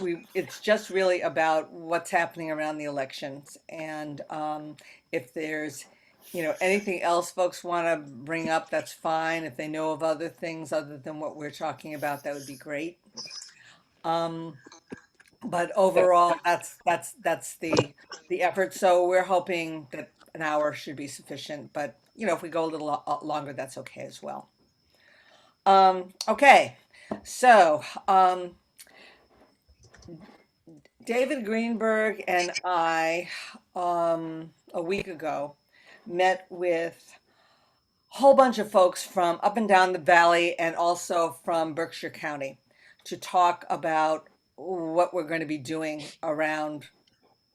it's just really about what's happening around the elections. And if there's, anything else folks want to bring up, that's fine. If they know of other things other than what we're talking about, that would be great. Um, but overall, that's the effort. So we're hoping that an hour should be sufficient. But if we go a little longer, that's okay as well. Okay, so David Greenberg and I, a week ago, met with a whole bunch of folks from up and down the valley and also from Berkshire County to talk about what we're going to be doing around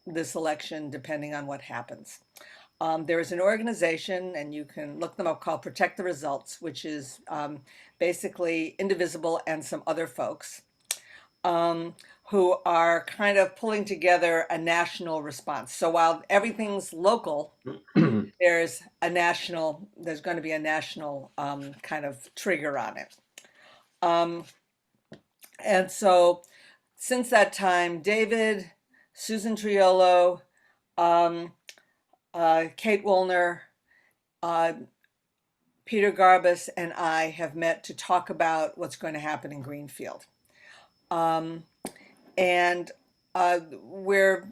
this election, depending on what happens. There is an organization, and you can look them up, called Protect the Results, which is basically Indivisible and some other folks um, who are kind of pulling together a national response. So while everything's local, there's going to be a national kind of trigger on it. Um, and so since that time, David, Susan Triolo, um, Kate Woolner, uh, Peter Garbus, and I have met to talk about what's going to happen in Greenfield. Um, and we're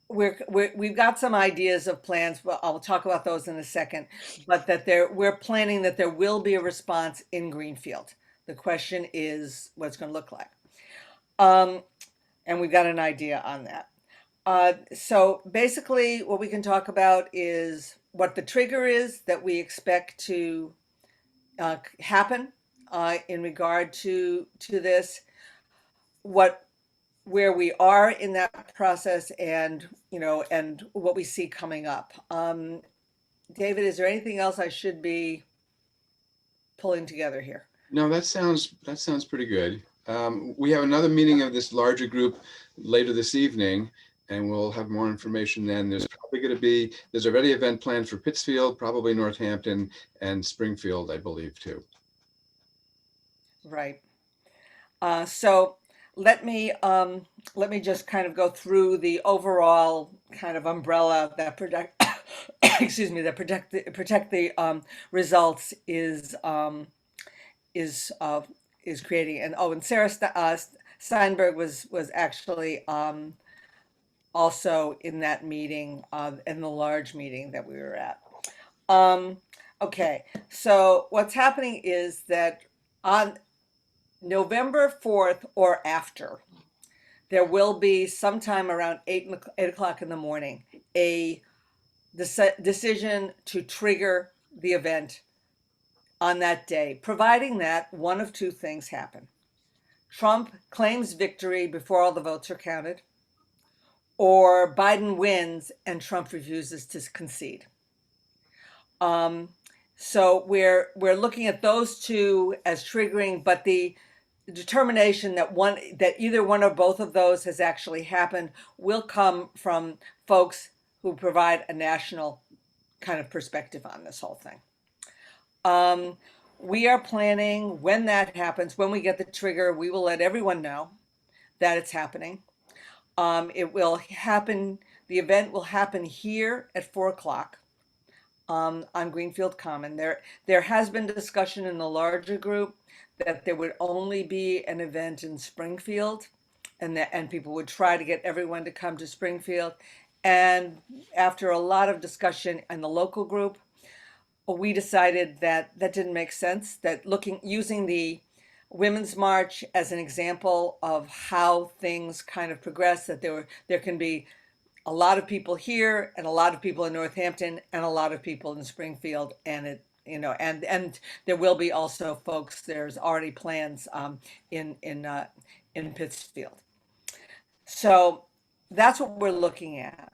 we've got some ideas of plans, but I'll talk about those in a second. But we're planning that there will be a response in Greenfield. The question is what it's going to look like, and we've got an idea on that. So basically, what we can talk about is what the trigger is that we expect to happen in regard to this, what where we are in that process, and what we see coming up. David, is there anything else I should be pulling together here? No, that sounds pretty good. We have another meeting of this larger group later this evening, and we'll have more information then. There's already an event planned for Pittsfield, probably Northampton, and Springfield, I believe, too. Right. So let me let me just kind of go through the overall kind of umbrella that protect excuse me, that protect the results is uh, is creating. And Sarah Steinberg was actually also in that meeting, in the large meeting that we were at. Um, okay, so what's happening is that on November 4th or after, there will be sometime around 8 o'clock in the morning a decision to trigger the event on that day, providing that one of two things happen. Trump claims victory before all the votes are counted, or Biden wins and Trump refuses to concede. So we're looking at those two as triggering, but the determination that either one or both of those has actually happened will come from folks who provide a national kind of perspective on this whole thing. We are planning, when that happens, when we get the trigger, we will let everyone know that it's happening. It will happen. The event will happen here at 4 o'clock on Greenfield Common. There has been discussion in the larger group that there would only be an event in Springfield, and people would try to get everyone to come to Springfield. And after a lot of discussion in the local group, we decided that that didn't make sense. That using the Women's March as an example of how things kind of progress, that there can be a lot of people here and a lot of people in Northampton and a lot of people in Springfield, and and there will be also folks. There's already plans in Pittsfield. So that's what we're looking at.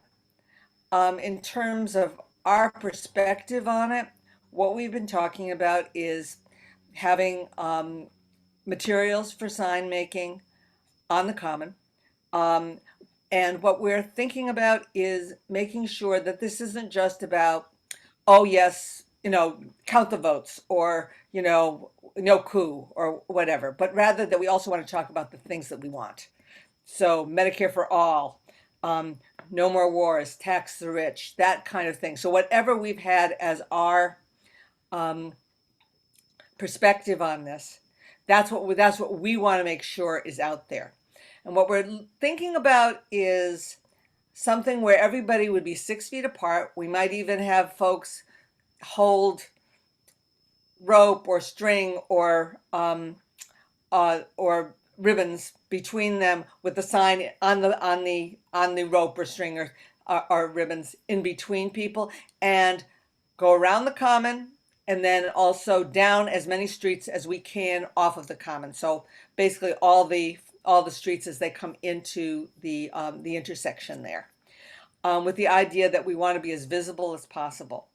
In terms of our perspective on it, what we've been talking about is having materials for sign making on the common. Um, and what we're thinking about is making sure that this isn't just about, oh, yes, count the votes, or, no coup or whatever, but rather that we also want to talk about the things that we want. So Medicare for all, um, no more wars, tax the rich, that kind of thing. So whatever we've had as our um, perspective on this, that's what we want to make sure is out there. And what we're thinking about is something where everybody would be 6 feet apart. We might even have folks hold rope or string or ribbons between them with the sign on the rope or string or ribbons in between people, and go around the common and then also down as many streets as we can off of the common. So basically all the streets as they come into the intersection there, with the idea that we want to be as visible as possible.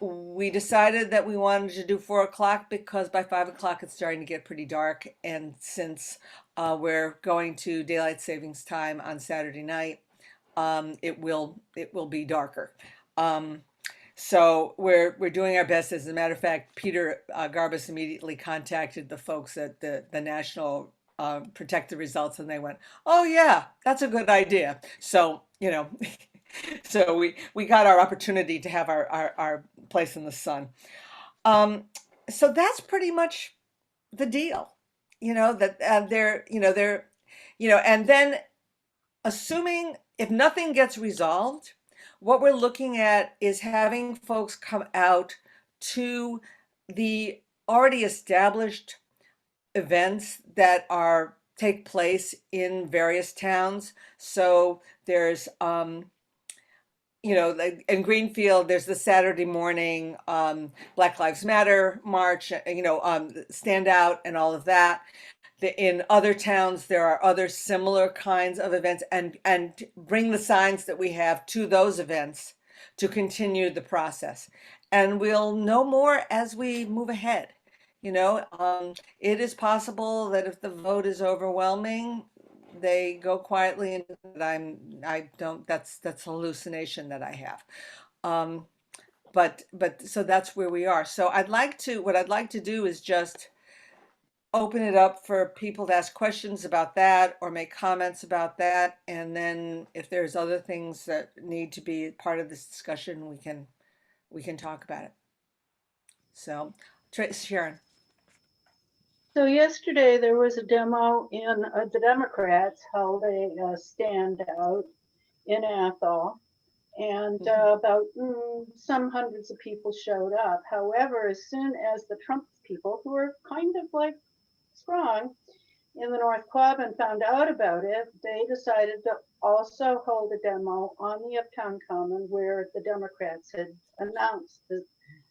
We decided that we wanted to do 4 o'clock because by 5 o'clock it's starting to get pretty dark, and since we're going to daylight savings time on Saturday night, it will be darker. Um, so we're doing our best. As a matter of fact, Peter Garbus immediately contacted the folks at the National Protect the Results, and they went, "Oh yeah, that's a good idea." So so we got our opportunity to have our place in the sun. Um, so that's pretty much the deal. That and then assuming if nothing gets resolved, what we're looking at is having folks come out to the already established events that are take place in various towns. So there's like in Greenfield, there's the Saturday morning Black Lives Matter march, stand out and all of that. In other towns, there are other similar kinds of events, and bring the signs that we have to those events to continue the process. And we'll know more as we move ahead. It is possible that if the vote is overwhelming, they go quietly, and I don't, that's a hallucination that I have. Um, but so that's where we are. So what I'd like to do is just open it up for people to ask questions about that or make comments about that. And then if there's other things that need to be part of this discussion, we can talk about it. So, Sharon. So yesterday there was a demo in the Democrats held a stand out in Athol, and about some hundreds of people showed up. However, as soon as the Trump people, who are kind of like strong in the North Quabbin, found out about it, they decided to also hold a demo on the Uptown Common where the Democrats had announced the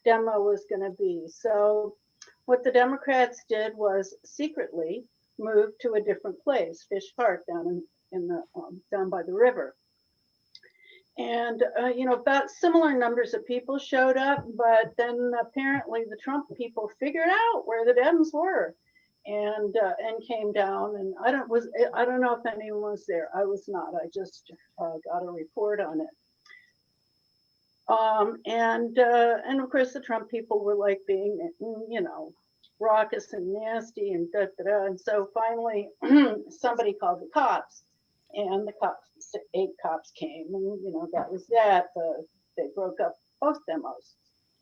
demo was going to be. So what the Democrats did was secretly move to a different place, Fish Park, down in the down by the river. And about similar numbers of people showed up, but then apparently the Trump people figured out where the Dems were, and came down. And I don't know if anyone was there. I was not. I just got a report on it. And of course the Trump people were like being, raucous and nasty and da da da. And so finally somebody called the cops, and the cops, 8 cops came, and that was that. They broke up both demos.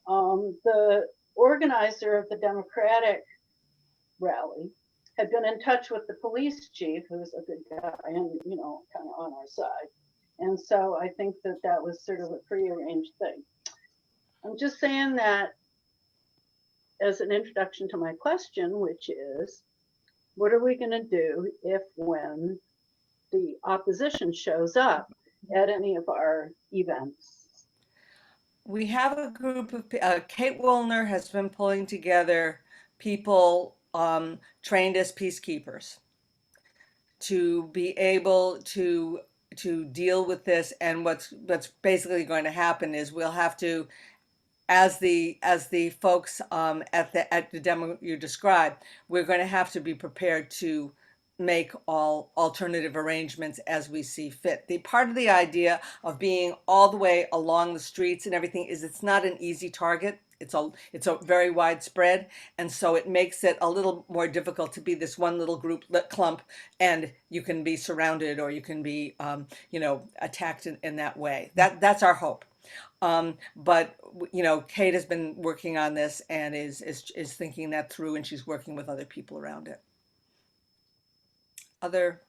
The organizer of the Democratic rally had been in touch with the police chief, who's a good guy and kind of on our side. And so I think that was sort of a prearranged thing. I'm just saying that as an introduction to my question, which is, what are we going to do if when the opposition shows up at any of our events? We have a group of Kate Woolner has been pulling together people trained as peacekeepers to be able to deal with this. And what's basically going to happen is we'll have to, as the folks at the demo you described, we're going to have to be prepared to make all alternative arrangements as we see fit. The part of the idea of being all the way along the streets and everything is it's not an easy target. it's a very widespread, and so it makes it a little more difficult to be this one little group clump, and you can be surrounded or you can be attacked in that way. That's our hope. But Kate has been working on this and is thinking that through, and she's working with other people around it. Other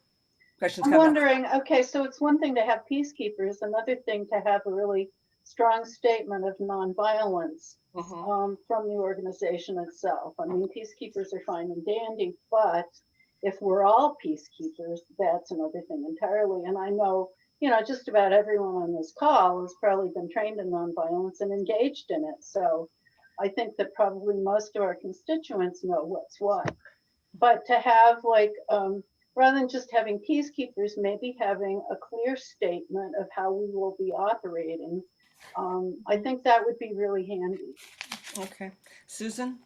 questions, I'm comments? wondering, okay, so it's one thing to have peacekeepers, another thing to have a really strong statement of nonviolence from the organization itself. I mean, peacekeepers are fine and dandy, but if we're all peacekeepers, that's another thing entirely. And I know, just about everyone on this call has probably been trained in nonviolence and engaged in it. So I think that probably most of our constituents know what's what. But to have rather than just having peacekeepers, maybe having a clear statement of how we will be operating, I think that would be really handy. Okay. Susan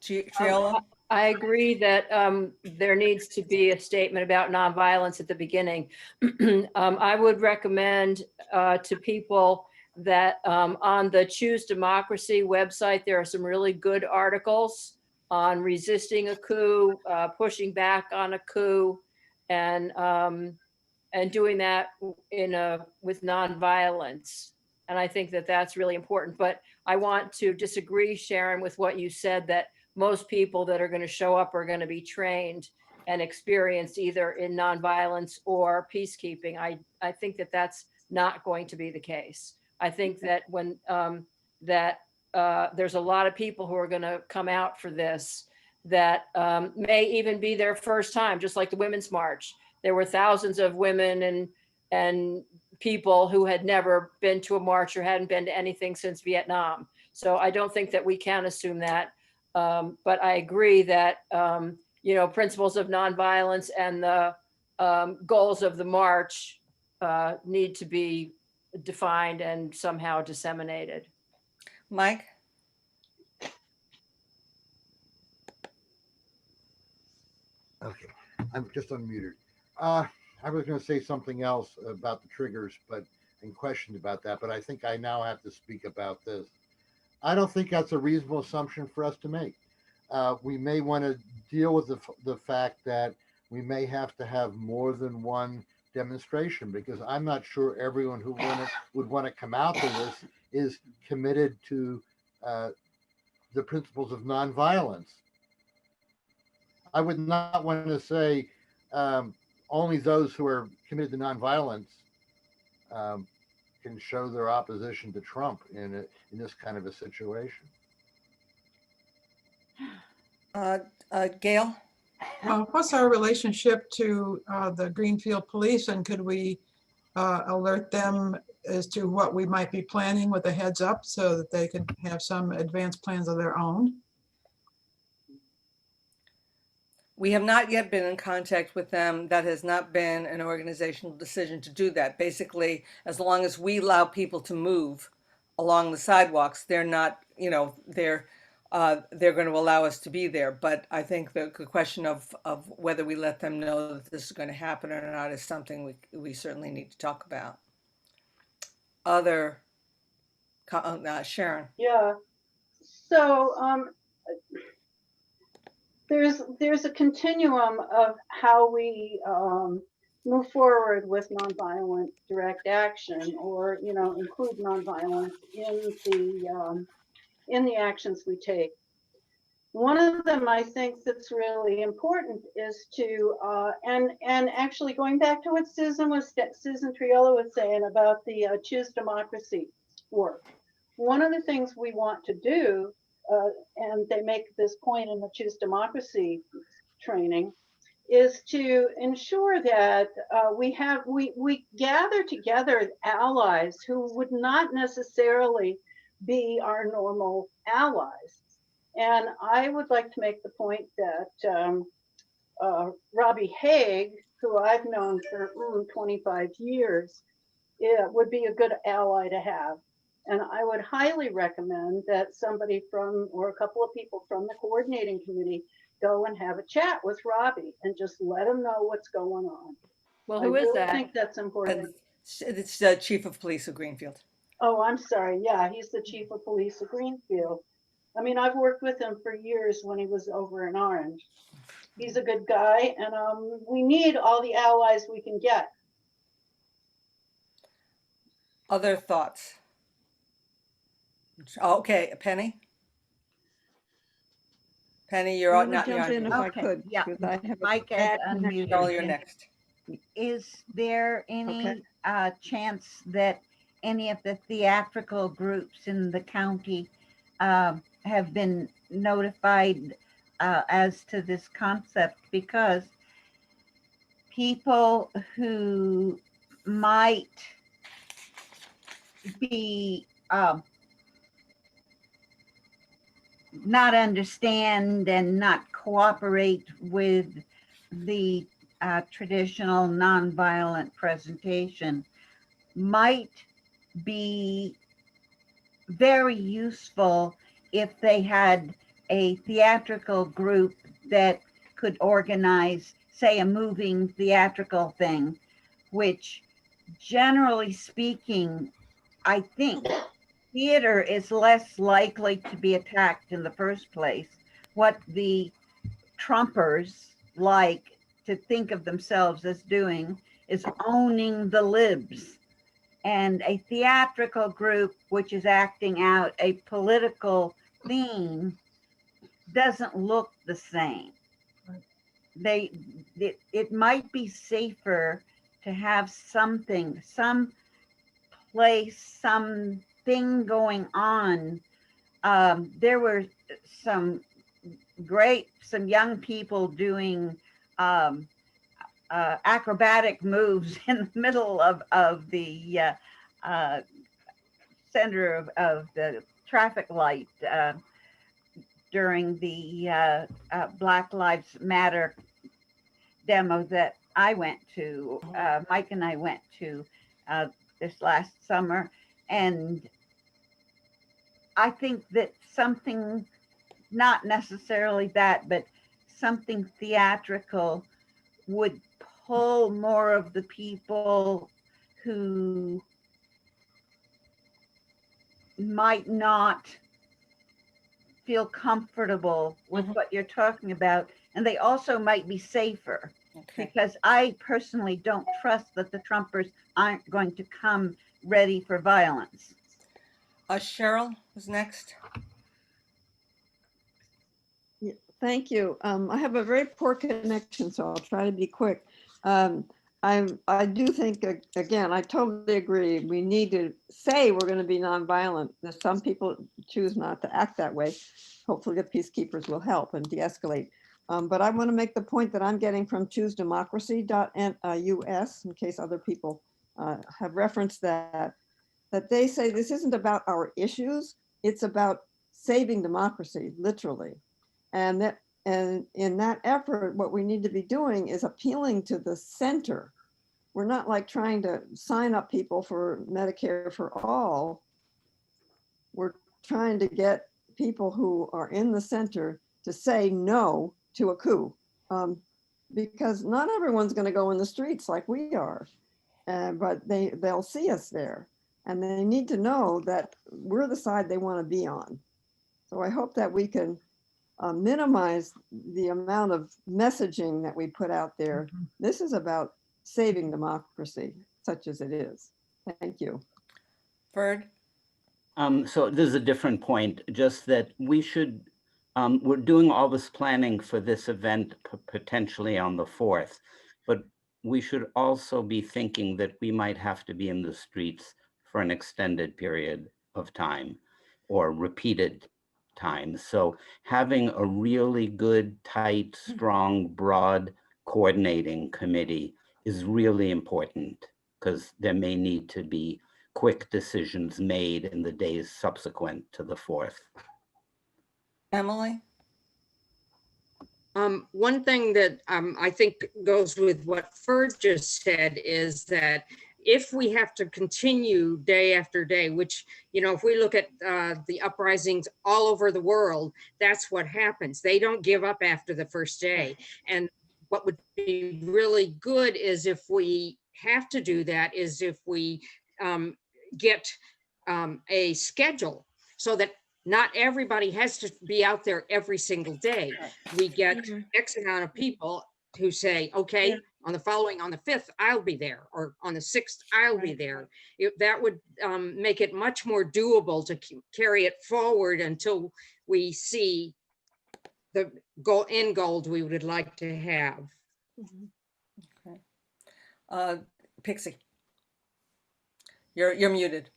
Triola? I agree that there needs to be a statement about nonviolence at the beginning. I would recommend to people that on the Choose Democracy website, there are some really good articles on resisting a coup, pushing back on a coup, and doing that with nonviolence. And I think that that's really important. But I want to disagree, Sharon, with what you said, that most people that are going to show up are going to be trained and experienced either in nonviolence or peacekeeping. I think that that's not going to be the case. I think that when there's a lot of people who are going to come out for this that may even be their first time, just like the Women's March. There were thousands of women and people who had never been to a march or hadn't been to anything since Vietnam. So I don't think that we can assume that. But I agree that, principles of nonviolence and the goals of the march need to be defined and somehow disseminated. Mike? Okay, I'm just unmuted. I was going to say something else about the triggers, and questioned about that, but I think I now have to speak about this. I don't think that's a reasonable assumption for us to make. We may want to deal with the fact that we may have to have more than one demonstration, because I'm not sure everyone who would want to come out to this is committed to the principles of nonviolence. I would not want to say only those who are committed to nonviolence can show their opposition to Trump in this kind of a situation. Gail? What's our relationship to the Greenfield Police, and could we alert them as to what we might be planning with a heads up so that they could have some advanced plans of their own? We have not yet been in contact with them. That has not been an organizational decision to do that. Basically, as long as we allow people to move along the sidewalks, they're not, they're going to allow us to be there. But I think the question of whether we let them know that this is going to happen or not is something we certainly need to talk about. Other, Sharon? Yeah. So there's a continuum of how we move forward with nonviolent direct action, or include nonviolence in the actions we take. One of them I think that's really important is to and actually going back to what Susan Triola was saying about the Choose Democracy work. One of the things we want to do, and they make this point in the Choose Democracy training, is to ensure that we gather together allies who would not necessarily be our normal allies. And I would like to make the point that Robbie Haig, who I've known for 25 years, would be a good ally to have. And I would highly recommend that somebody or a couple of people from the coordinating committee go and have a chat with Robbie and just let him know what's going on. Well, who is that? I think that's important. It's the chief of police of Greenfield. Oh, I'm sorry. Yeah, he's the chief of police of Greenfield. I mean, I've worked with him for years when he was over in Orange. He's a good guy, and we need all the allies we can get. Other thoughts? Okay, Penny? Penny, you're I'm out, gonna not, you're jump in if on. I Okay, could, yeah, because I have a Mike is bad Cheryl, connection. you're unmuted. next. Is there any chance that any of the theatrical groups in the county have been notified as to this concept? Because people who might be not understand and not cooperate with the traditional nonviolent presentation might be very useful if they had a theatrical group that could organize, say, a moving theatrical thing, which generally speaking, I think theater is less likely to be attacked in the first place. What the Trumpers like to think of themselves as doing is owning the libs. And a theatrical group which is acting out a political theme doesn't look the same. It might be safer to have something, some place, something going on. There were some young people doing acrobatic moves in the middle of the center of the traffic light during the Black Lives Matter demo that I went to. Mike and I went to this last summer, and I think that something, not necessarily that, but something theatrical would pull more of the people who might not feel comfortable with what you're talking about. And they also might be safer, Okay. because I personally don't trust that the Trumpers aren't going to come ready for violence. Cheryl is next. Thank you. I have a very poor connection, so I'll try to be quick. I do think, again, I totally agree. We need to say we're going to be nonviolent. There's some people choose not to act that way. Hopefully the peacekeepers will help and de-escalate. But I want to make the point that I'm getting from choosedemocracy.us, in case other people have referenced that they say this isn't about our issues, it's about saving democracy, literally. And in that effort, what we need to be doing is appealing to the center. We're not like trying to sign up people for Medicare for all. We're trying to get people who are in the center to say no to a coup, because not everyone's going to go in the streets like we are, but they'll see us there, and they need to know that we're the side they want to be on. So I hope that we can minimize the amount of messaging that we put out there. This is about saving democracy, such as it is. Thank you. Bird? So this is a different point, just that we should, we're doing all this planning for this event potentially on the 4th, but we should also be thinking that we might have to be in the streets for an extended period of time or repeated times. So having a really good, tight, strong, broad coordinating committee is really important, because there may need to be quick decisions made in the days subsequent to the 4th. Emily? One thing that I think goes with what Ferg just said is that if we have to continue day after day, which, you know, if we look at the uprisings all over the world, that's what happens. They don't give up after the first day. And what would be really good is if we have to do that, is if we get a schedule so that not everybody has to be out there every single day. We get X amount of people who say, okay, on the 5th, I'll be there, or on the 6th, I'll be there. That would make it much more doable to carry it forward until we see the end goal we would like to have. Okay. Pixie, you're muted.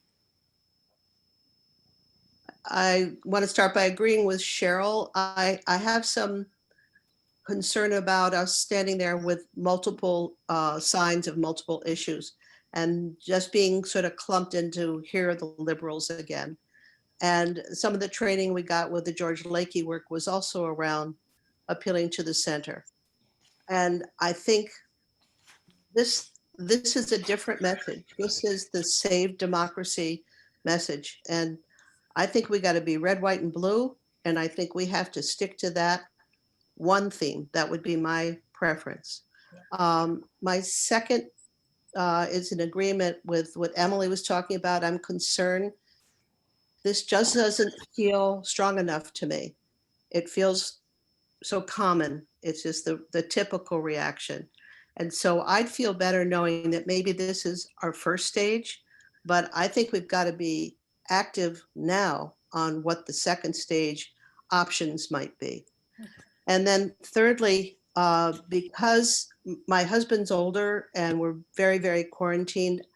I want to start by agreeing with Cheryl. I have some concern about us standing there with multiple signs of multiple issues and just being sort of clumped into here are the liberals again. And some of the training we got with the George Lakey work was also around appealing to the center. And I think this is a different message. This is the Save Democracy message. And I think we got to be red, white, and blue. And I think we have to stick to that one theme. That would be my preference. My second is in agreement with what Emily was talking about. I'm concerned. This just doesn't feel strong enough to me. It feels so common. It's just the typical reaction. And so I'd feel better knowing that maybe this is our first stage, but I think we've got to be active now on what the second stage options might be. And then thirdly, because my husband's older and we're very, very quarantined,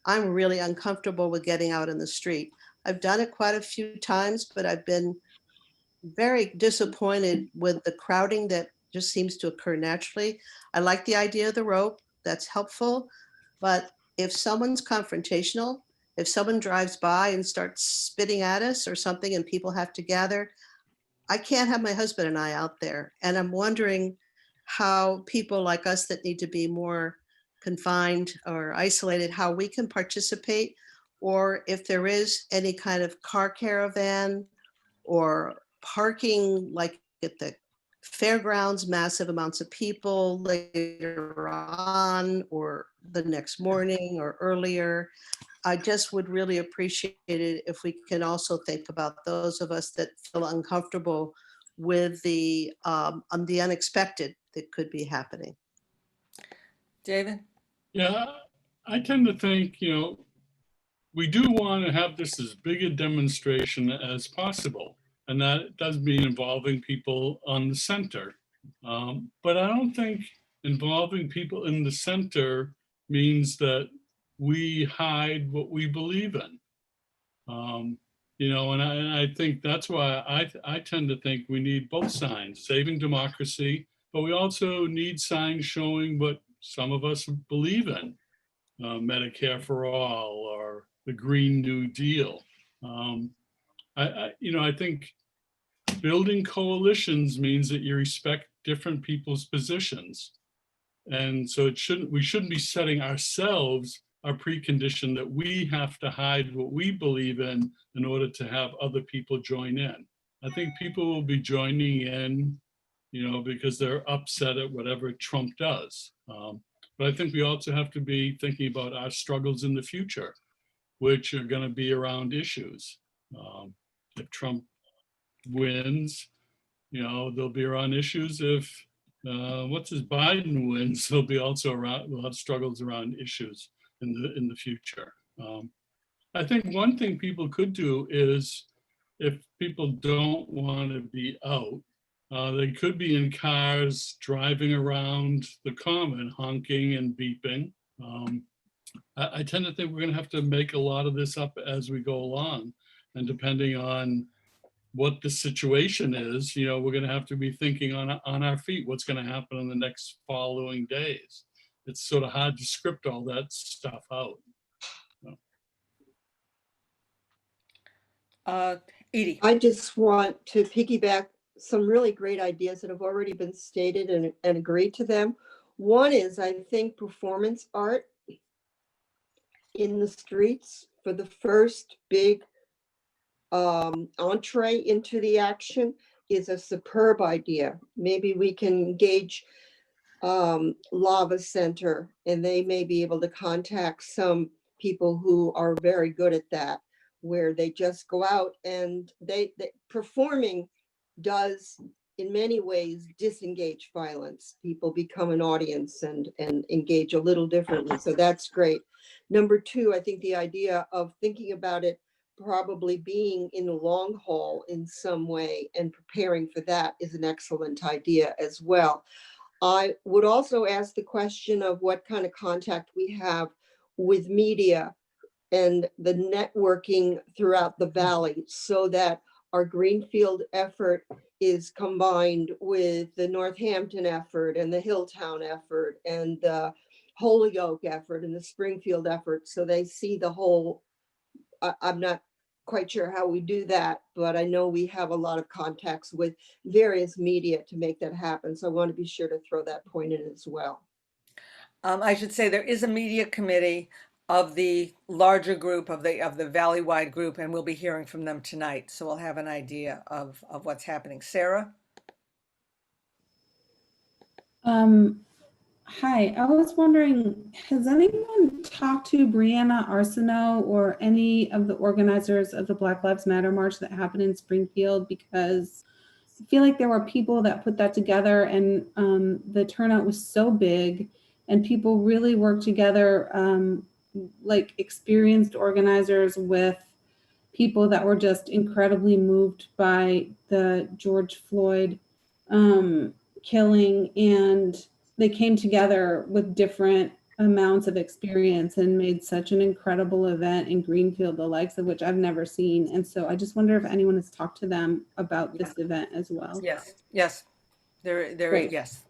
I'm really uncomfortable with getting out in the street. I've done it quite a few times, but I've been very disappointed with the crowding that just seems to occur naturally. I like the idea of the rope, that's helpful, but if someone's confrontational, if someone drives by and starts spitting at us or something and people have to gather, I can't have my husband and I out there. And I'm wondering how people like us that need to be more confined or isolated, how we can participate, or if there is any kind of car caravan or parking like at the fairgrounds, massive amounts of people later on or the next morning or earlier. I just would really appreciate it if we can also think about those of us that feel uncomfortable with the unexpected that could be happening. David? Yeah, I tend to think, we do want to have this as big a demonstration as possible. And that does mean involving people on the center. But I don't think involving people in the center means that we hide what we believe in. And I think that's why I tend to think we need both signs, saving democracy, but we also need signs showing what some of us believe in, Medicare for all or the Green New Deal. I think building coalitions means that you respect different people's positions. And so we shouldn't be setting ourselves a precondition that we have to hide what we believe in order to have other people join in. I think people will be joining in, because they're upset at whatever Trump does. But I think we also have to be thinking about our struggles in the future, which are going to be around issues. If Trump wins, they'll be around issues. If Biden wins, they'll be also around. We'll have struggles around issues in the future. I think one thing people could do is, if people don't want to be out, they could be in cars driving around the common, honking and beeping. I tend to think we're going to have to make a lot of this up as we go along, and depending on what the situation is, we're going to have to be thinking on our feet what's going to happen in the next following days. It's sort of hard to script all that stuff out. Edie? I just want to piggyback some really great ideas that have already been stated and agreed to them. One is, I think, performance art in the streets for the first big entree into the action is a superb idea. Maybe we can engage Lava Center, and they may be able to contact some people who are very good at that. where they just go out and they performing does in many ways disengage violence. People become an audience and engage a little differently. So that's great. Number two, I think the idea of thinking about it probably being in the long haul in some way and preparing for that is an excellent idea as well. I would also ask the question of what kind of contact we have with media and the networking throughout the valley so that our Greenfield effort is combined with the Northampton effort and the Hilltown effort and the Holyoke effort and the Springfield effort. So they see the whole, I'm not quite sure how we do that, but I know we have a lot of contacts with various media to make that happen. So I want to be sure to throw that point in as well. I should say there is a media committee of the larger group of the valley-wide group, and we'll be hearing from them tonight. So we'll have an idea of what's happening. Sarah? Hi, I was wondering, has anyone talked to Brianna Arsenault or any of the organizers of the Black Lives Matter March that happened in Springfield? Because I feel like there were people that put that together and the turnout was so big and people really worked together, like experienced organizers with people that were just incredibly moved by the George Floyd killing, and they came together with different amounts of experience and made such an incredible event in Greenfield, the likes of which I've never seen. And so I just wonder if anyone has talked to them about this event as well. Yes, yes. There Great. yes.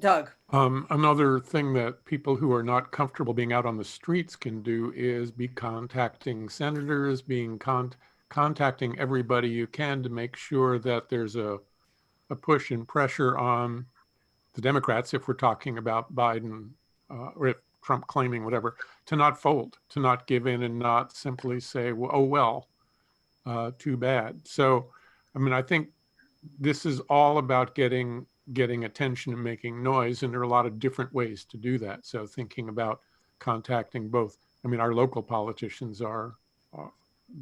Doug? Another thing that people who are not comfortable being out on the streets can do is be contacting senators, contacting everybody you can to make sure that there's a push and pressure on the Democrats, if we're talking about Biden or if Trump claiming whatever, to not fold, to not give in and not simply say, well, oh, well, too bad. So, I mean, I think this is all about getting attention and making noise, and there are a lot of different ways to do that. So thinking about contacting both, I mean, our local politicians are,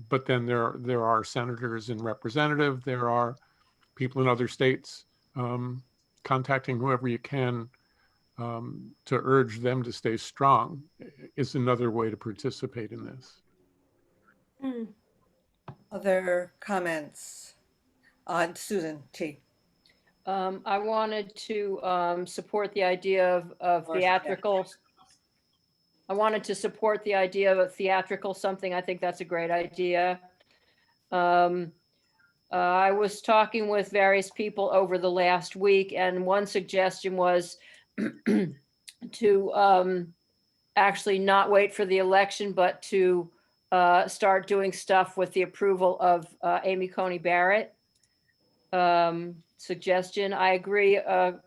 but then there are senators and representatives, there are people in other states, contacting whoever you can to urge them to stay strong is another way to participate in this. Other comments? Susan T. I wanted to support the idea of theatrical. I wanted to support the idea of a theatrical something. I think that's a great idea. I was talking with various people over the last week, and one suggestion was to actually not wait for the election, but to start doing stuff with the approval of Amy Coney Barrett. Suggestion. I agree. A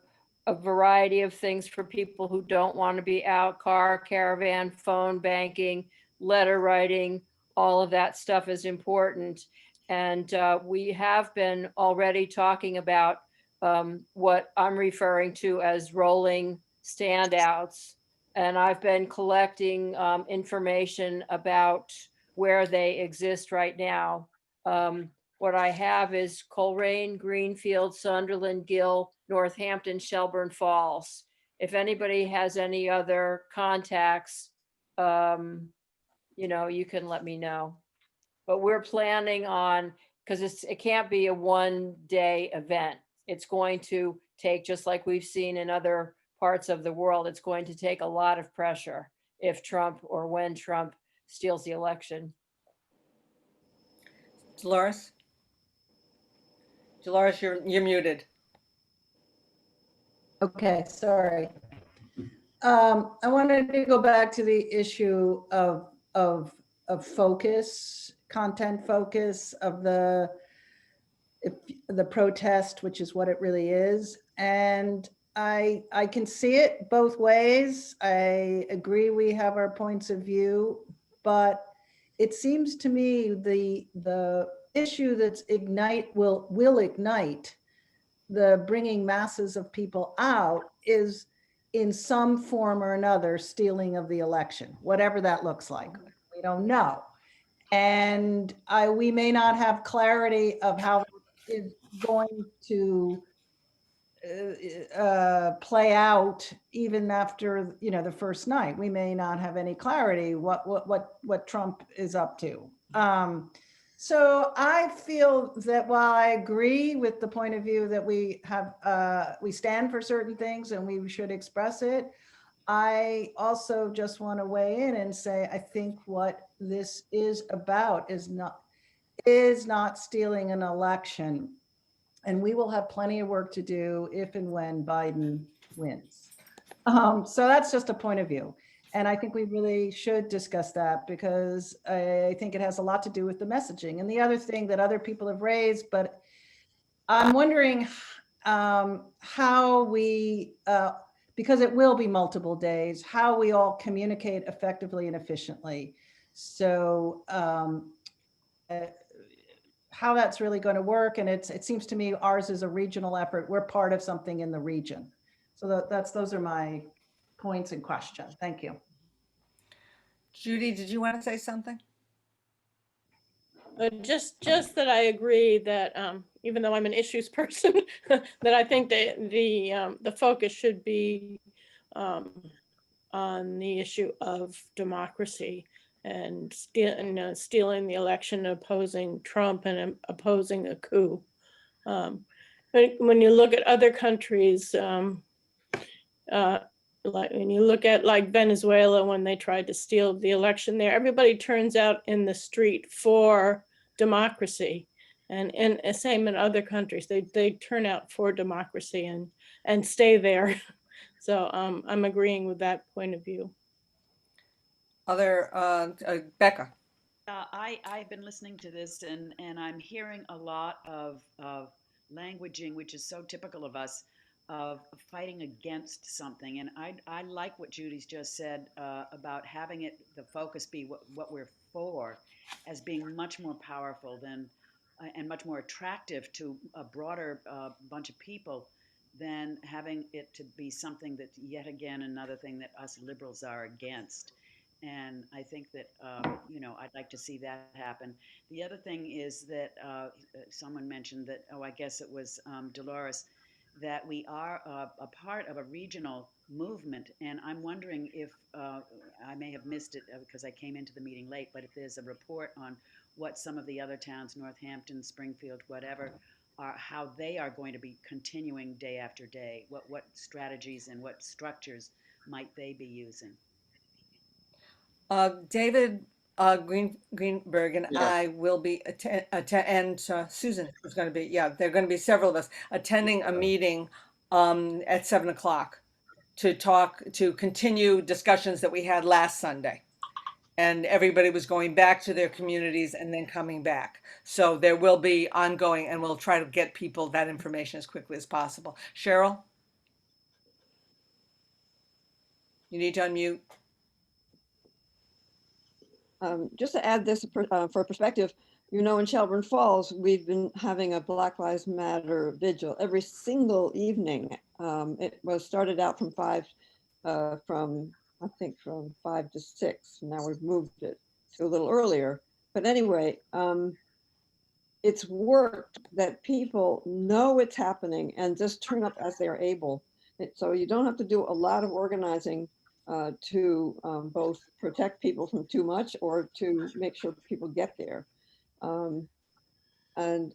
variety of things for people who don't want to be out: car, caravan, phone banking, letter writing. All of that stuff is important. And we have been already talking about what I'm referring to as rolling standouts. And I've been collecting information about where they exist right now. What I have is Coleraine, Greenfield, Sunderland, Gill, Northampton, Shelburne Falls. If anybody has any other contacts, you can let me know. But we're planning on, because it can't be a one-day event. It's going to take, just like we've seen in other parts of the world, it's going to take a lot of pressure if Trump or when Trump steals the election. Dolores? Dolores, you're muted. Okay, sorry. I wanted to go back to the issue of focus, content focus of the protest, which is what it really is. And I can see it both ways. I agree we have our points of view, but it seems to me the issue that's will ignite the bringing masses of people out is in some form or another, stealing of the election, whatever that looks like. We don't know. And we may not have clarity of how it's going to play out even after, you know, the first night. We may not have any clarity what Trump is up to. So I feel that while I agree with the point of view that we have, we stand for certain things and we should express it, I also just want to weigh in and say, I think what this is about is not stealing an election. And we will have plenty of work to do if and when Biden wins. So that's just a point of view. And I think we really should discuss that because I think it has a lot to do with the messaging. And the other thing that other people have raised, but I'm wondering how we, because it will be multiple days, how we all communicate effectively and efficiently. So how that's really going to work. And it seems to me ours is a regional effort. We're part of something in the region. So those are my points and questions. Thank you. Judy, did you want to say something? Just that I agree that even though I'm an issues person, that I think that the focus should be on the issue of democracy and stealing the election, opposing Trump and opposing a coup. When you look at other countries, like when you look at like Venezuela, when they tried to steal the election there, everybody turns out in the street for democracy. And same in other countries, they turn out for democracy and stay there. So I'm agreeing with that point of view. Becca. I've been listening to this and I'm hearing a lot of languaging, which is so typical of us, of fighting against something. And I like what Judy's just said about having the focus be what we're for, as being much more powerful than and much more attractive to a broader bunch of people than having it to be something that's yet again another thing that us liberals are against. And I think that, I'd like to see that happen. The other thing is that someone mentioned that, I guess it was Dolores, that we are a part of a regional movement. And I'm wondering if, I may have missed it because I came into the meeting late, but if there's a report on what some of the other towns, Northampton, Springfield, whatever, how they are going to be continuing day after day, what strategies and what structures might they be using? David Greenberg and I will be and Susan is going to be, there are going to be several of us attending a meeting at 7 o'clock to continue discussions that we had last Sunday. And everybody was going back to their communities and then coming back. So there will be ongoing, and we'll try to get people that information as quickly as possible. Cheryl? You need to unmute. Just to add this for perspective, in Shelburne Falls, we've been having a Black Lives Matter vigil every single evening. It was started out from 5 to 6. Now we've moved it to a little earlier. But anyway, it's worked that people know it's happening and just turn up as they're able. So you don't have to do a lot of organizing to both protect people from too much or to make sure people get there. And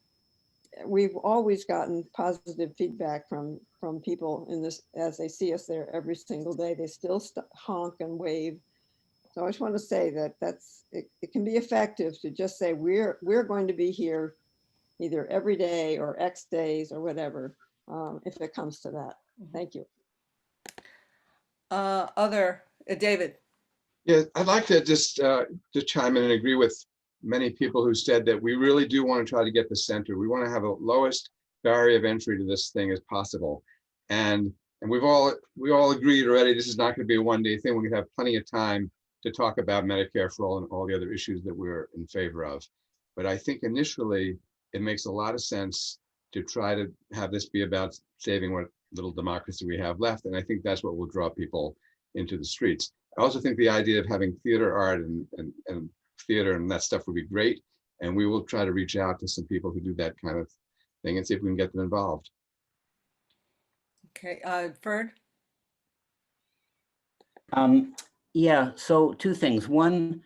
we've always gotten positive feedback from people in this, as they see us there every single day. They still honk and wave. So I just want to say that it can be effective to just say we're going to be here either every day or X days or whatever, if it comes to that. Thank you. David. Yeah, I'd like to just chime in and agree with many people who said that we really do want to try to get the center. We want to have the lowest barrier of entry to this thing as possible. And we all agreed already this is not going to be a one-day thing. We're going to have plenty of time to talk about Medicare for all and all the other issues that we're in favor of. But I think initially it makes a lot of sense to try to have this be about saving what little democracy we have left. And I think that's what will draw people into the streets. I also think the idea of having theater art and theater and that stuff would be great. And we will try to reach out to some people who do that kind of thing and see if we can get them involved. Okay, Ferd? Yeah, so two things. One,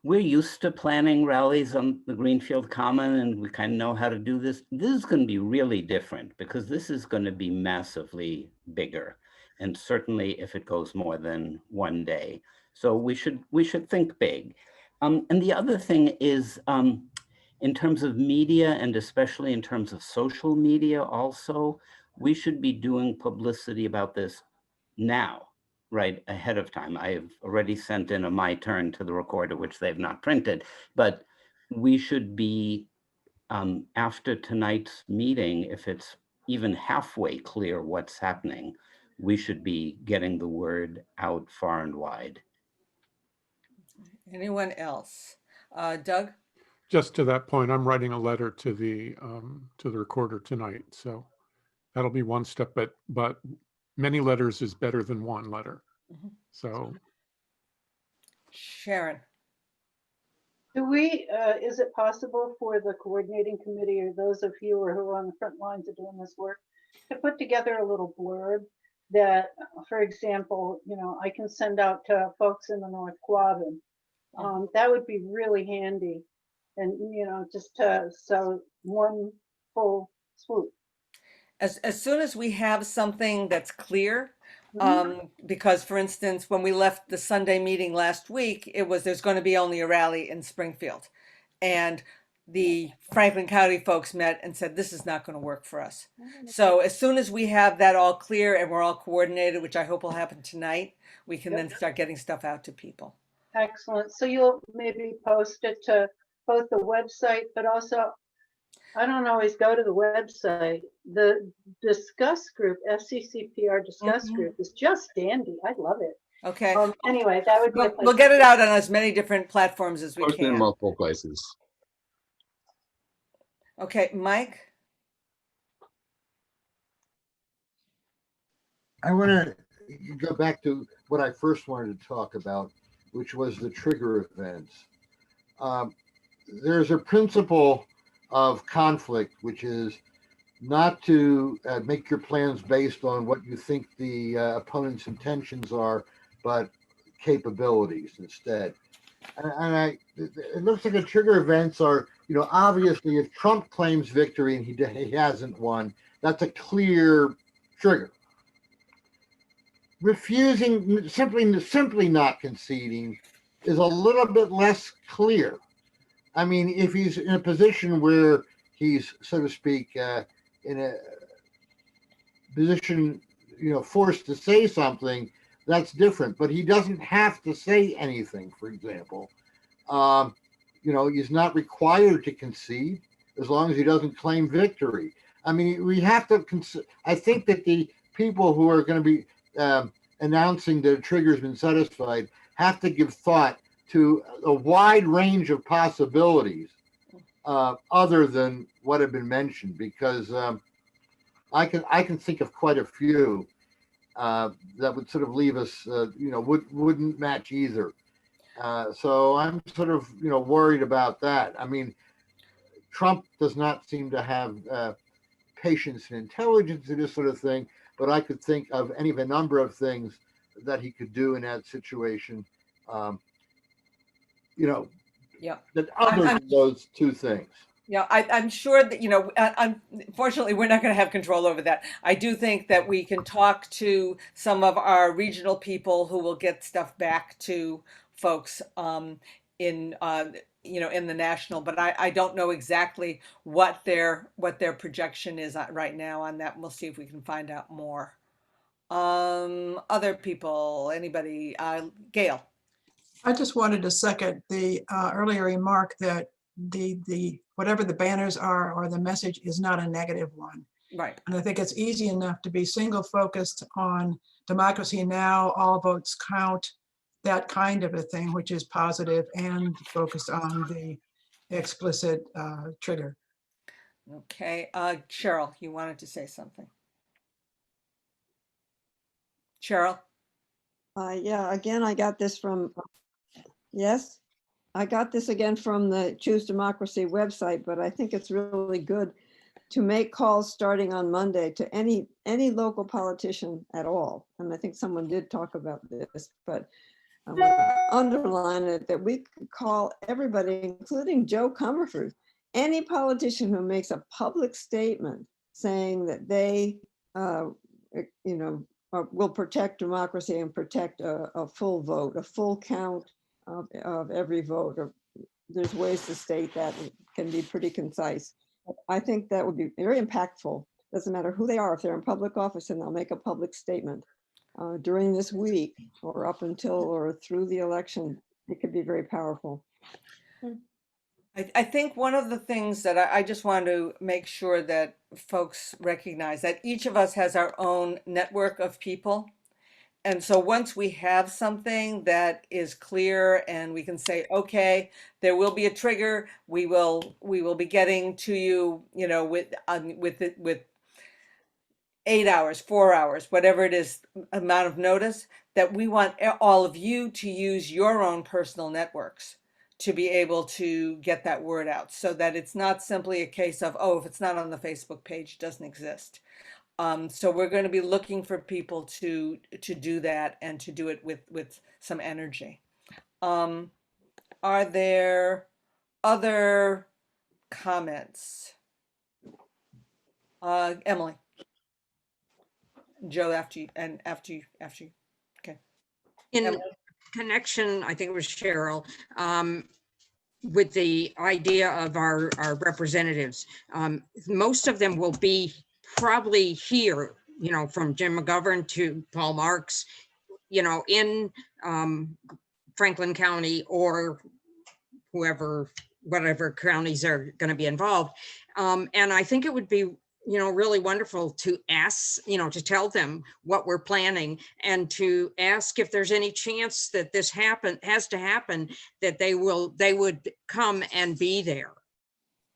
we're used to planning rallies on the Greenfield Common, and we kind of know how to do this. This is going to be really different because this is going to be massively bigger, and certainly if it goes more than one day. So we should think big. And the other thing is, in terms of media, and especially in terms of social media also, we should be doing publicity about this now, right ahead of time. I've already sent in a my turn to the recorder, which they've not printed, but we should be, after tonight's meeting, if it's even halfway clear what's happening, we should be getting the word out far and wide. Anyone else? Doug? Just to that point, I'm writing a letter to the recorder tonight. So that'll be one step, but many letters is better than one letter. Mhm. So Sharon? Do we, is it possible for the coordinating committee or those of you who are on the front lines of doing this work to put together a little blurb that, for example, you know, I can send out to folks in the North Quadrant? That would be really handy. And, you know, just so one full swoop. As soon as we have something that's clear, because for instance, when we left the Sunday meeting last week, it was there's going to be only a rally in Springfield. And the Franklin County folks met and said, this is not going to work for us. So as soon as we have that all clear and we're all coordinated, which I hope will happen tonight, we can then start getting stuff out to people. Excellent. So you'll maybe post it to both the website, but also, I don't always go to the website. The discuss group, FCCPR discuss group is just dandy. I love it. Okay. Anyway, that would be a place We'll get it out on as many different platforms as we Post it in can. multiple places. Okay, Mike? I want to go back to what I first wanted to talk about, which was the trigger events. There's a principle of conflict, which is not to make your plans based on what you think the opponent's intentions are, but capabilities instead. And it looks like the trigger events are, you know, obviously if Trump claims victory and he hasn't won, that's a clear trigger. Refusing, simply not conceding is a little bit less clear. I mean, if he's in a position where he's, so to speak, in a position, you know, forced to say something, that's different. But he doesn't have to say anything, for example. You know, he's not required to concede as long as he doesn't claim victory. I mean, we have to, I think that the people who are going to be announcing the trigger's been satisfied have to give thought to a wide range of possibilities other than what have been mentioned, because I can think of quite a few that would sort of leave us, you know, wouldn't match either. So I'm sort of, you know, worried about that. I mean, Trump does not seem to have patience and intelligence and this sort of thing, but I could think of a number of things that he could do in that situation. You know, that other than those two things. Yeah, I'm sure that, you know, unfortunately, we're not going to have control over that. I do think that we can talk to some of our regional people who will get stuff back to folks in, you know, in the national, but I don't know exactly what their projection is right now on that. We'll see if we can find out more. Other people, anybody, Gail? I just wanted to second the earlier remark that the whatever the banners are or the message is not a negative one. Right. And I think it's easy enough to be single focused on democracy now, all votes count, that kind of a thing, which is positive, and focused on the explicit trigger. Okay, Cheryl, you wanted to say something. Cheryl? Yeah, again, I got this from, yes, I got this again from the Choose Democracy website, but I think it's really good to make calls starting on Monday to any local politician at all. And I think someone did talk about this, but I want to underline it, that we could call everybody, including Joe Comerford, any politician who makes a public statement saying that they, will protect democracy and protect a full vote, a full count of every vote. Or there's ways to state that. It can be pretty concise. I think that would be very impactful. Doesn't matter who they are, if they're in public office and they'll make a public statement during this week or up until or through the election, it could be very powerful. I think one of the things that I just want to make sure that folks recognize that each of us has our own network of people. And so once we have something that is clear and we can say, okay, there will be a trigger, we will be getting to you, with 8 hours, 4 hours, whatever it is, amount of notice, that we want all of you to use your own personal networks to be able to get that word out, so that it's not simply a case of, oh, if it's not on the Facebook page, it doesn't exist. So we're going to be looking for people to do that and to do it with some energy. Are there other comments? Emily, Joe, after you. Okay. In Emily? connection, I think it was Cheryl, with the idea of our representatives. Most of them will be probably here, from Jim McGovern to Paul Marks, in Franklin County or whatever counties are going to be involved. And I think it would be, really wonderful to ask, to tell them what we're planning and to ask if there's any chance that this has to happen, that they would come and be there.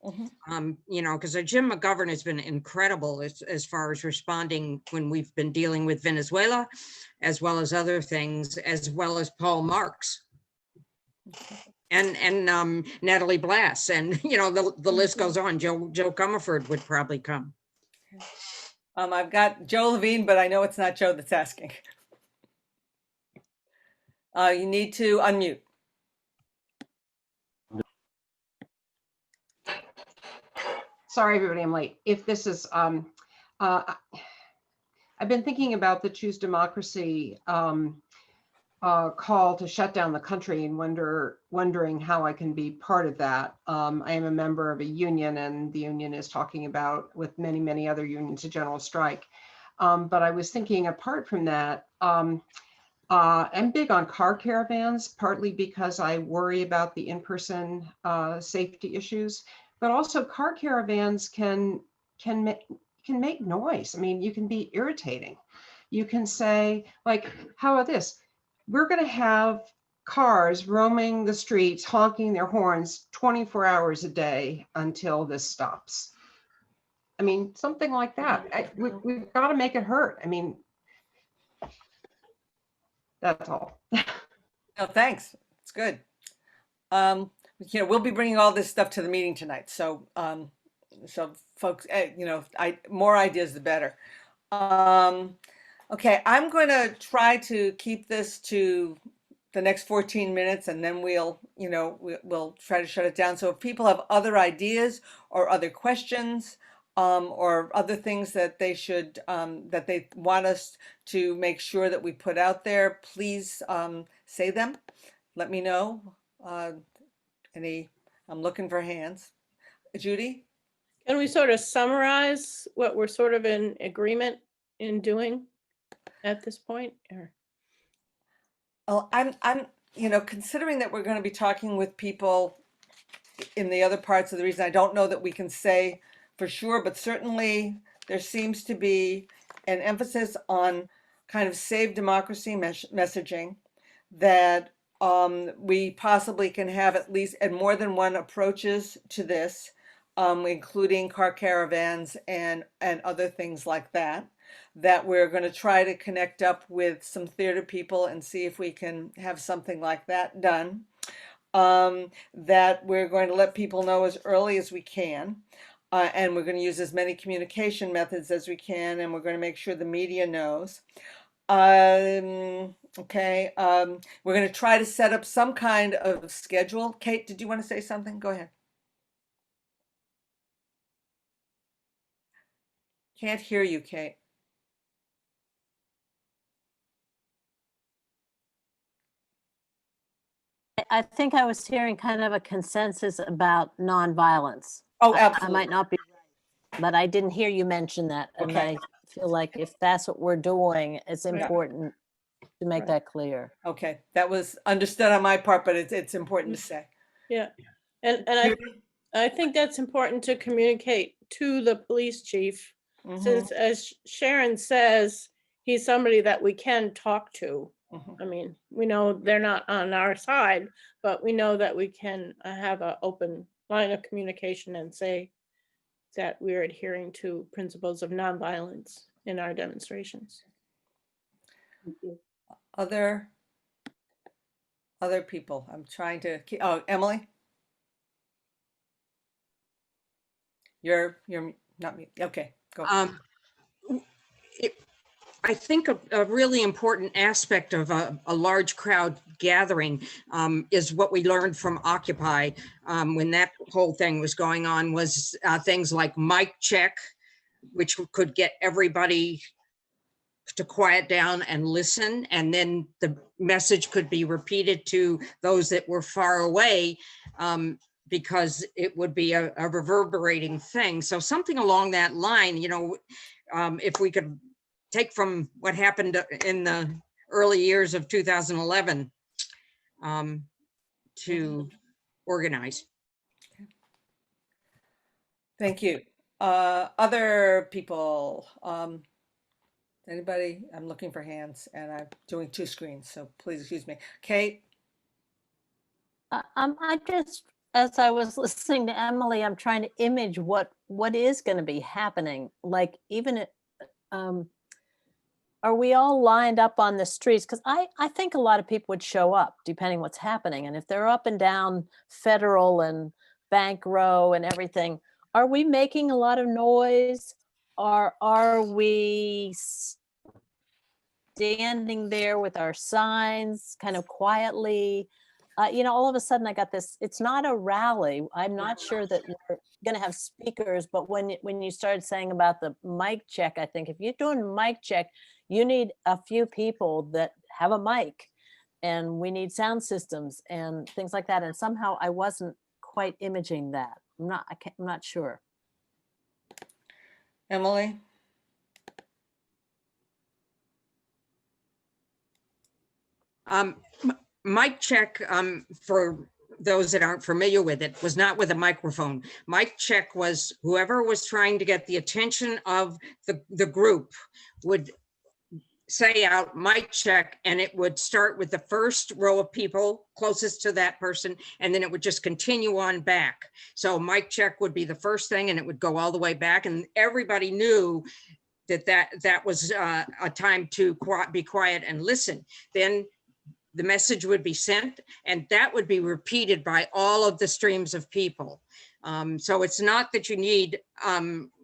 Because Jim McGovern has been incredible as far as responding when we've been dealing with Venezuela, as well as other things, as well as Paul Marks. And Natalie Blass, and the list goes on. Joe Comerford would probably come. I've got Joe Levine, but I know it's not Joe that's asking. You need to unmute. Sorry, everybody, I'm late. If this is, I've been thinking about the Choose Democracy call to shut down the country and wondering how I can be part of that. I am a member of a union, and the union is talking about, with many other unions, a general strike. But I was thinking, apart from that, I'm big on car caravans, partly because I worry about the in-person safety issues, but also car caravans can make noise. I mean, you can be irritating. You can say, like, how about this? We're going to have cars roaming the streets, honking their horns 24 hours a day until this stops. I mean, something like that. We've got to make it hurt. I mean, that's all. No, thanks. It's good. We'll be bringing all this stuff to the meeting tonight. So, folks, more ideas, the better. Okay, I'm going to try to keep this to the next 14 minutes, and then we'll try to shut it down. So if people have other ideas or other questions, or other things that they should, that they want us to make sure that we put out there, please say them. Let me know. I'm looking for hands. Judy? Can we sort of summarize what we're sort of in agreement in doing at this point? Or? Well, I'm considering that we're going to be talking with people in the other parts of the reason, I don't know that we can say for sure, but certainly there seems to be an emphasis on kind of save democracy messaging, that we possibly can have at least more than one approaches to this, including car caravans and other things like that. that we're going to try to connect up with some theater people and see if we can have something like that done. That we're going to let people know as early as we can. And we're going to use as many communication methods as we can, and we're going to make sure the media knows. Okay, we're going to try to set up some kind of schedule. Kate, did you want to say something? Go ahead. Can't hear you, Kate. I think I was hearing kind of a consensus about nonviolence. Oh, I absolutely. might not be right, but I didn't hear you mention that. And Okay. I feel like if that's what we're doing, it's Right. important to make Right. that clear. Okay, that was understood on my part, but it's important to say. Yeah, and I think that's important to communicate to the police chief, since as Sharon says, he's somebody that we can talk to. I mean, we know they're not on our side, but we know that we can have an open line of communication and say that we're adhering to principles of nonviolence in our demonstrations. Other people. I'm trying to keep, oh, Emily? You're not me. Okay, go. I think a really important aspect of a large crowd gathering is what we learned from Occupy when that whole thing was going on, was things like mic check, which could get everybody to quiet down and listen, and then the message could be repeated to those that were far away, because it would be a reverberating thing. So something along that line, you know, if we could take from what happened in the early years of 2011 to organize. Thank you. Other people, anybody? I'm looking for hands and I'm doing two screens, so please excuse me. Kate? I just, as I was listening to Emily, I'm trying to image what is going to be happening. Like, even are we all lined up on the streets? Because I think a lot of people would show up depending what's happening. And if they're up and down Federal and Bank Row and everything, are we making a lot of noise? Or are we standing there with our signs kind of quietly? You know, all of a sudden I got this, it's not a rally. I'm not sure that we're going to have speakers, but when you started saying about the mic check, I think if you're doing mic check, you need a few people that have a mic, and we need sound systems and things like that. And somehow I wasn't quite imaging that. I'm not sure. Emily? Mic check, for those that aren't familiar with it, was not with a microphone. Mic check was whoever was trying to get the attention of the group would say out mic check, and it would start with the first row of people closest to that person, and then it would just continue on back. So mic check would be the first thing, and it would go all the way back, and everybody knew that was a time to be quiet and listen. Then the message would be sent, and that would be repeated by all of the streams of people. So it's not that you need,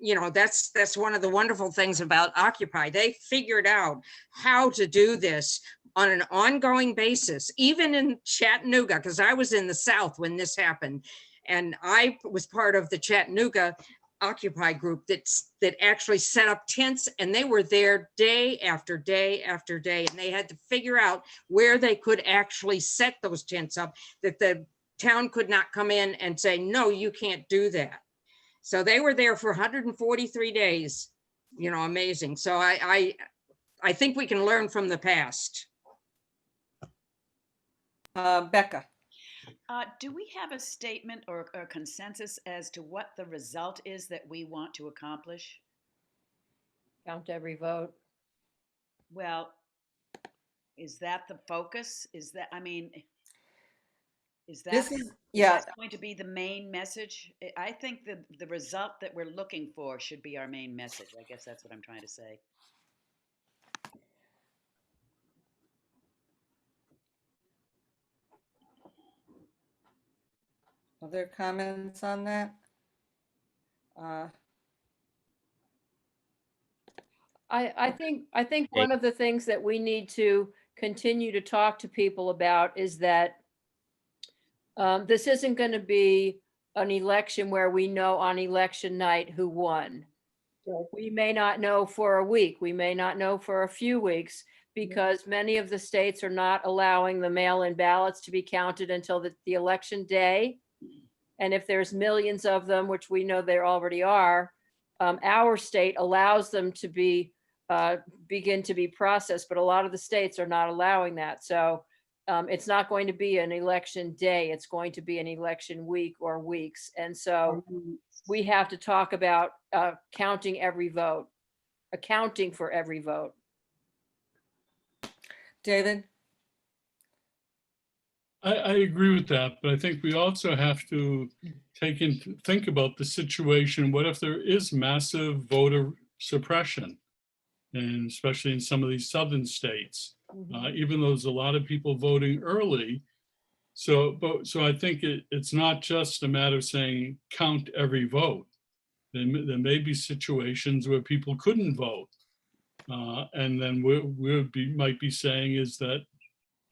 you know, that's one of the wonderful things about Occupy. They figured out how to do this on an ongoing basis, even in Chattanooga, because I was in the South when this happened. And I was part of the Chattanooga Occupy group that actually set up tents, and they were there day after day after day, and they had to figure out where they could actually set those tents up, that the town could not come in and say, no, you can't do that. So they were there for 143 days, you know, amazing. So I think we can learn from the past. Becca? Do we have a statement or a consensus as to what the result is that we want to accomplish? Count every vote. Well, is that the focus? Is that, I mean, is that going to be the main message? I think the result that we're looking for should be our main message. I guess that's what I'm trying to say. Other comments on that? I think one of the things that we need to continue to talk to people about is that this isn't going to be an election where we know on election night who won. We may not know for a week. We may not know for a few weeks because many of the states are not allowing the mail-in ballots to be counted until the election day. And if there's millions of them, which we know there already are, our state allows them to be begin to be processed, but a lot of the states are not allowing that. So it's not going to be an election day. It's going to be an election week or weeks. And so we have to talk about counting every vote, accounting for every vote. David? I agree with that, but I think we also have to think about the situation. What if there is massive voter suppression? And especially in some of these southern states, even though there's a lot of people voting early. So I think it's not just a matter of saying count every vote. There may be situations where people couldn't vote. And then might be saying is that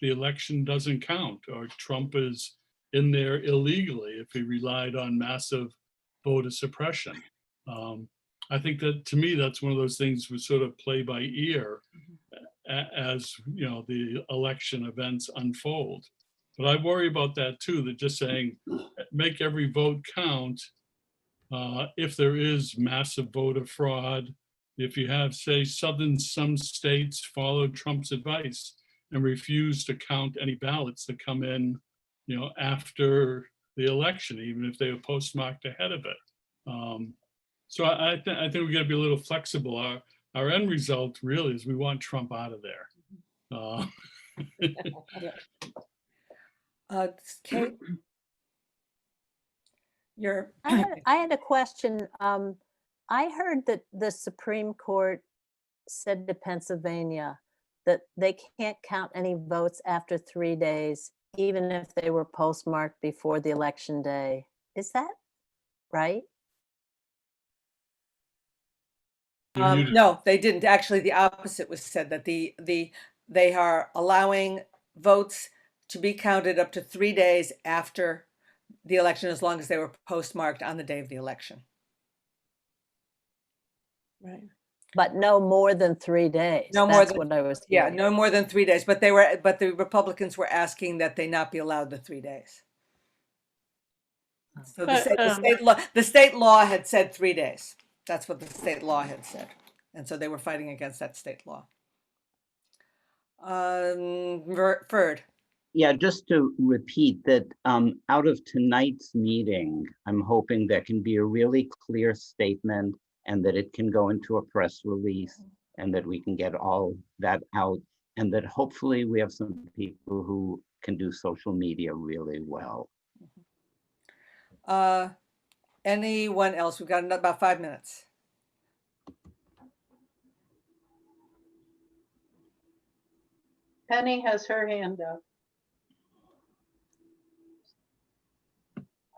the election doesn't count, or Trump is in there illegally if he relied on massive voter suppression. I think that, to me, that's one of those things we sort of play by ear as the election events unfold. But I worry about that too, that just saying make every vote count. If there is massive voter fraud, if you have, say, some states follow Trump's advice and refuse to count any ballots that come in, after the election, even if they were postmarked ahead of it. So I think we got to be a little flexible. Our end result really is we want Trump out of there. Kate? I had a question. I heard that the Supreme Court said to Pennsylvania that they can't count any votes after 3 days, even if they were postmarked before the election day. Is that right? No, they didn't. Actually, the opposite was said, that they are allowing votes to be counted up to 3 days after the election, as long as they were postmarked on the day of the election. Right. But no more than 3 days. No more That's than, what I was yeah, hearing. no more than 3 days. But the Republicans were asking that they not be allowed the 3 days. So the state law had said 3 days. That's what the state law had said, and so they were fighting against that state law. Ferd. Yeah, just to repeat that out of tonight's meeting, I'm hoping there can be a really clear statement and that it can go into a press release and that we can get all that out, and that hopefully we have some people who can do social media really well. Anyone else? We've got about 5 minutes. Penny has her hand up.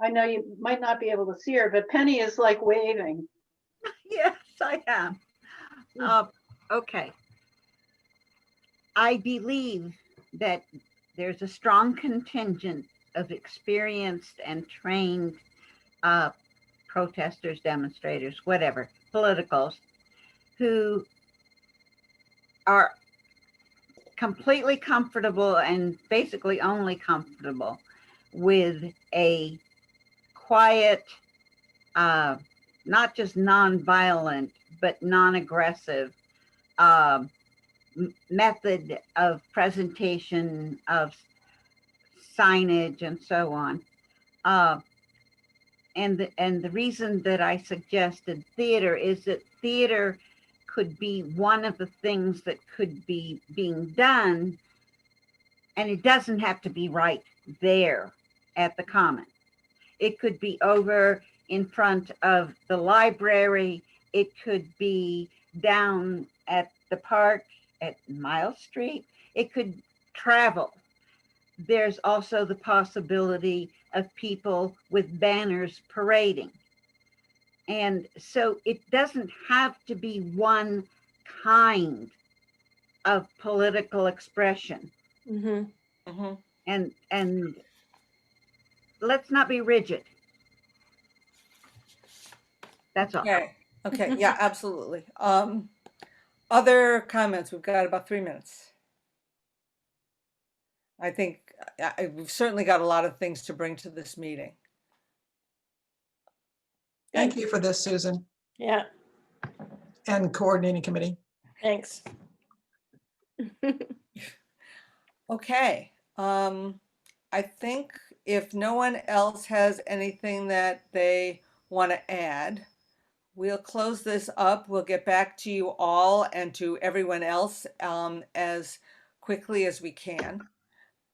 I know you might not be able to see her, but Penny is like waving. Yes, I am. Okay. I believe that there's a strong contingent of experienced and trained protesters, demonstrators, whatever, politicals, who are completely comfortable and basically only comfortable with a quiet, not just non-violent, but non-aggressive method of presentation of signage and so on. And the reason that I suggested theater is that theater could be one of the things that could be being done, and it doesn't have to be right there at the Common. It could be over in front of the library. It could be down at the park at Miles Street. It could travel. there's also the possibility of people with banners parading. And so it doesn't have to be one kind of political expression. And let's not be rigid. That's all. Okay, okay, yeah, absolutely. Other comments? We've got about 3 minutes. I think we've certainly got a lot of things to bring to this meeting. Thank you for this, Susan. Yeah, And coordinating committee. thanks. Okay, I think if no one else has anything that they want to add, we'll close this up. We'll get back to you all and to everyone else as quickly as we can.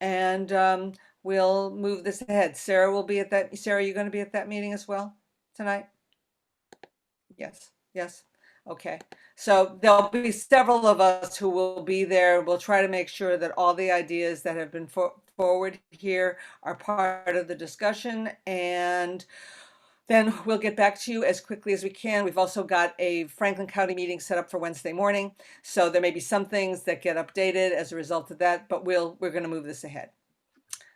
And we'll move this ahead. Sarah will be at that. Sarah, you going to be at that meeting as well tonight? Yes, yes. Okay. So there'll be several of us who will be there. We'll try to make sure that all the ideas that have been forward here are part of the discussion, and then we'll get back to you as quickly as we can. We've also got a Franklin County meeting set up for Wednesday morning, so there may be some things that get updated as a result of that, but we're going to move this ahead.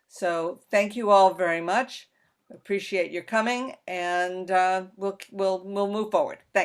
So thank you all very much. Appreciate your coming, and we'll move forward. Thanks.